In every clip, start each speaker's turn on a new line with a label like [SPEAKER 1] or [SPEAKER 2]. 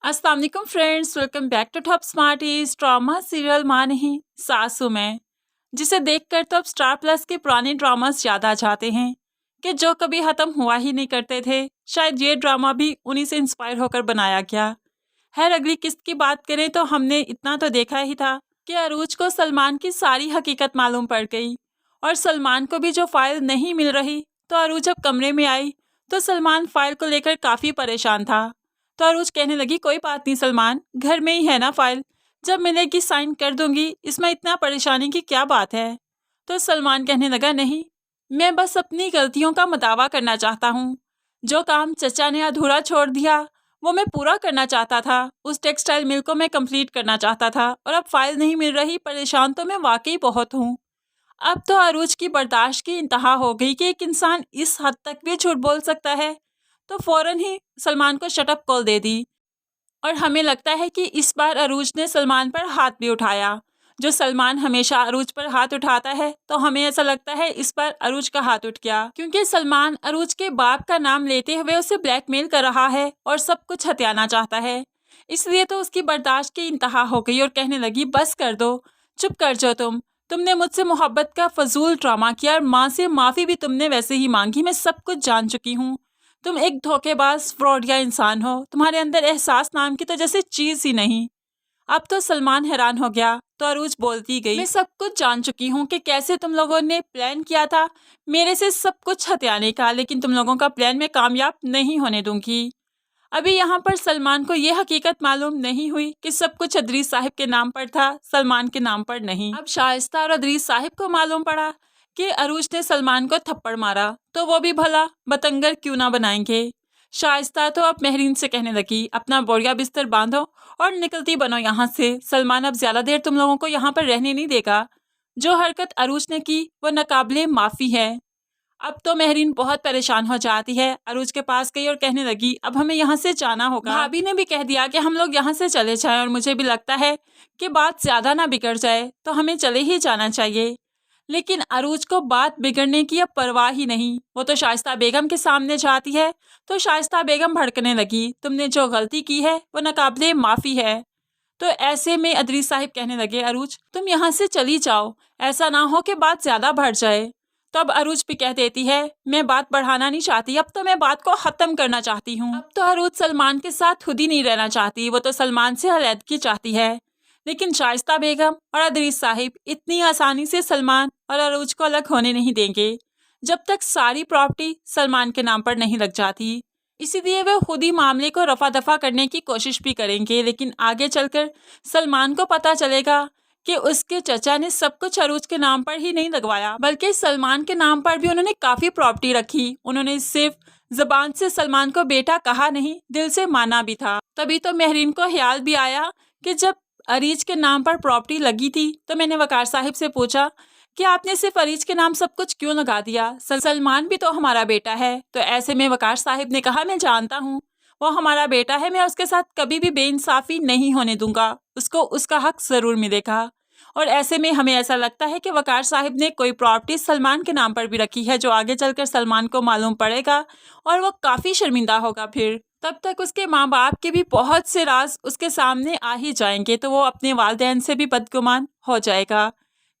[SPEAKER 1] अस्सलाम वालेकुम friends, welcome back to Top Smarties. Drama serial माँ नहीं सासू में, जिसे देखकर तो अब स्टार प्लस के पुराने ड्रामास याद आ जाते हैं कि जो कभी खत्म हुआ ही नहीं करते थे। शायद ये ड्रामा भी उन्हीं से इंस्पायर होकर बनाया गया। खैर, अगली किस्त की बात करें तो हमने इतना तो देखा ही था कि अरूज को सलमान की सारी हकीकत मालूम पड़ गई और सलमान को भी जो फाइल नहीं मिल रही। तो अरूज जब कमरे में आई तो सलमान फाइल को लेकर काफ़ी परेशान था। तो अरूज कहने लगी, कोई बात नहीं सलमान, घर में ही है ना फाइल, जब मिलेगी साइन कर दूंगी, इसमें इतना परेशानी की क्या बात है। तो सलमान कहने लगा, नहीं, मैं बस अपनी गलतियों का मदावा करना चाहता हूँ। जो काम चचा ने अधूरा छोड़ दिया वो मैं पूरा करना चाहता था। उस टेक्सटाइल मिल को मैं कंप्लीट करना चाहता था और अब फाइल नहीं मिल रही। परेशान तो मैं वाकई बहुत हूँ। अब तो अरूज की बर्दाश्त की इंतहा हो गई कि एक इंसान इस हद तक भी झूठ बोल सकता है। तो फौरन ही सलमान को शटअप कॉल दे दी और हमें लगता है कि इस बार अरूज ने सलमान पर हाथ भी उठाया। जो सलमान हमेशा अरूज पर हाथ उठाता है, तो हमें ऐसा लगता है इस बार अरूज का हाथ उठ गया, क्योंकि सलमान अरूज के बाप का नाम लेते हुए उसे ब्लैकमेल कर रहा है और सब कुछ हथियाना चाहता है। इसलिए तो उसकी बर्दाश्त की इंतहा हो गई और कहने लगी, बस कर दो, चुप कर जाओ तुमने मुझसे मोहब्बत का फजूल ड्रामा किया और माँ से माफ़ी भी तुमने वैसे ही मांगी। मैं सब कुछ जान चुकी हूँ। तुम एक धोखेबाज फ्रॉडिया इंसान हो। तुम्हारे अंदर एहसास नाम की तो जैसे चीज़ ही नहीं। अब तो सलमान हैरान हो गया। तो अरूज बोलती गई, मैं सब कुछ जान चुकी हूँ कि कैसे तुम लोगों ने प्लान किया था मेरे से सब कुछ हथियाने का, लेकिन तुम लोगों का प्लान मैं कामयाब नहीं होने दूंगी। अभी यहाँ पर सलमान को ये हकीकत मालूम नहीं हुई कि सब कुछ अदरीस साहिब के नाम पर था, सलमान के नाम पर नहीं। अब शाइस्ता और अदरीस साहिब को मालूम पड़ा कि अरूज ने सलमान को थप्पड़ मारा, तो वो भी भला बतंगर क्यों ना बनाएंगे। शाइस्ता तो अब महरीन से कहने लगी, अपना बोरिया बिस्तर बांधो और निकलती बनो यहाँ से। सलमान अब ज्यादा देर तुम लोगों को यहाँ पर रहने नहीं देगा। जो हरकत अरूज ने की वो नाकाबिले माफ़ी है। अब तो महरीन बहुत परेशान हो जाती है, अरूज के पास गई और कहने लगी, अब हमें यहाँ से जाना होगा। भाभी ने भी कह दिया कि हम लोग यहाँ से चले जाएं और मुझे भी लगता है कि बात ज़्यादा ना बिगड़ जाए, तो हमें चले ही जाना चाहिए। लेकिन अरूज को बात बिगड़ने की अब परवाह ही नहीं। वो तो शाइस्ता बेगम के सामने जाती है। तो शाइस्ता बेगम भड़कने लगी, तुमने जो गलती की है वो नाकाबिले माफ़ी है। तो ऐसे में अदरीस साहिब कहने लगे, अरूज तुम यहाँ से चली जाओ, ऐसा ना हो कि बात ज़्यादा बढ़ जाए। तब अरूज भी कह देती है, मैं बात बढ़ाना नहीं चाहती, अब तो मैं बात को ख़त्म करना चाहती हूँ। अब तो अरूज सलमान के साथ खुद ही नहीं रहना चाहती, वो तो सलमान से अलहदगी चाहती है। लेकिन शाइस्ता बेगम और अदरीस साहिब इतनी आसानी से सलमान और अरूज को अलग होने नहीं देंगे जब तक सारी प्रॉपर्टी सलमान के नाम पर नहीं लग जाती। इसीलिए वे खुद ही मामले को रफा दफा करने की कोशिश भी करेंगे। लेकिन आगे चलकर सलमान को पता चलेगा कि उसके चचा ने सब कुछ अरूज के नाम पर ही नहीं लगवाया, बल्कि सलमान के नाम पर भी उन्होंने काफ़ी प्रॉपर्टी रखी। उन्होंने सिर्फ ज़बान से सलमान को बेटा कहा नहीं, दिल से माना भी था। तभी तो महरीन को ख्याल भी आया कि जब अरीज के नाम पर प्रॉपर्टी लगी थी तो मैंने वकार साहिब से पूछा कि आपने सिर्फ अरीज के नाम सब कुछ क्यों लगा दिया, सलमान भी तो हमारा बेटा है। तो ऐसे में वकार साहिब ने कहा, मैं जानता हूँ वो हमारा बेटा है, मैं उसके साथ कभी भी बेइंसाफ़ी नहीं होने दूंगा, उसको उसका हक ज़रूर मिलेगा। और ऐसे में हमें ऐसा लगता है कि वकार साहिब ने कोई प्रॉपर्टी सलमान के नाम पर भी रखी है, जो आगे चलकर सलमान को मालूम पड़ेगा और वो काफ़ी शर्मिंदा होगा। फिर तब तक उसके माँ बाप के भी बहुत से राज उसके सामने आ ही जाएंगे, तो वो अपने वालिदैन से भी बदगुमान हो जाएगा।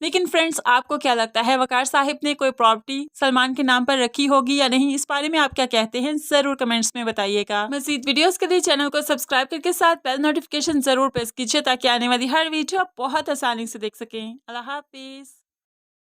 [SPEAKER 1] लेकिन फ्रेंड्स, आपको क्या लगता है, वकार साहिब ने कोई प्रॉपर्टी सलमान के नाम पर रखी होगी या नहीं? इस बारे में आप क्या कहते हैं, ज़रूर कमेंट्स में बताइएगा। मज़ीद वीडियोस के लिए चैनल को सब्सक्राइब करके साथ बेल नोटिफिकेशन ज़रूर प्रेस कीजिए, ताकि आने वाली हर वीडियो आप बहुत आसानी से देख सकें। अल्लाह हाफिज़।